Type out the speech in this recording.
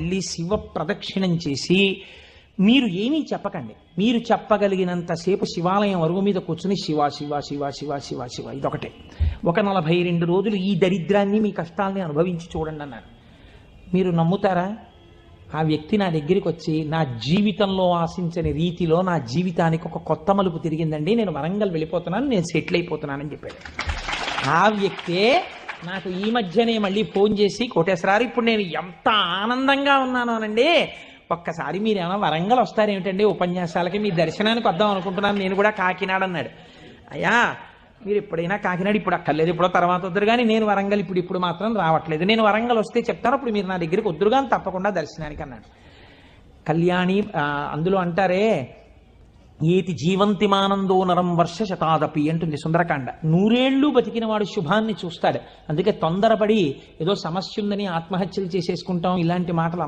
వెళ్ళి శివ ప్రదక్షిణం చేసి మీరు ఏమీ చెప్పకండి. మీరు చెప్పగలిగినంతసేపు శివాలయం అరుగు మీద కూర్చుని శివ శివ శివ శివ శివ శివ ఇదొకటే. ఒక 42 రోజులు ఈ దరిద్రాన్ని మీ కష్టాలని అనుభవించి చూడండి అన్నారు. మీరు నమ్ముతారా? ఆ వ్యక్తి నా దగ్గరికి వచ్చి నా జీవితంలో ఆశించని రీతిలో నా జీవితానికి ఒక కొత్త మలుపు తిరిగిందండి, నేను వరంగల్ వెళ్ళిపోతున్నాను, నేను సెటిల్ అయిపోతున్నానని చెప్పాడు. ఆ వ్యక్తే నాకు ఈ మధ్యనే మళ్ళీ ఫోన్ చేసి, కోటేశ్వరారు ఇప్పుడు నేను ఎంత ఆనందంగా ఉన్నాను అనండి, ఒక్కసారి మీరు ఏమైనా వరంగల్ వస్తారేమిటండి ఉపన్యాసాలకి, మీ దర్శనానికి వద్దాం అనుకుంటున్నాను, నేను కూడా కాకినాడ అన్నాడు. అయ్యా మీరు ఎప్పుడైనా కాకినాడ ఇప్పుడు అక్కర్లేదు, ఎప్పుడో తర్వాత వద్దురు కానీ నేను వరంగల్ ఇప్పుడు మాత్రం రావట్లేదు, నేను వరంగల్ వస్తే చెప్తాను, అప్పుడు మీరు నా దగ్గరికి వద్దురు కానీ తప్పకుండా దర్శనానికి అన్నాడు. కళ్యాణి అందులో అంటారే ఏతి జీవంతిమానందో నరం వర్ష శతాదపి అంటుంది సుందరకాండ. 100 ఏళ్ళు బతికిన వాడు శుభాన్ని చూస్తాడు. అందుకే తొందరపడి ఏదో సమస్య ఉందని ఆత్మహత్యలు చేసేసుకుంటాం ఇలాంటి మాటలు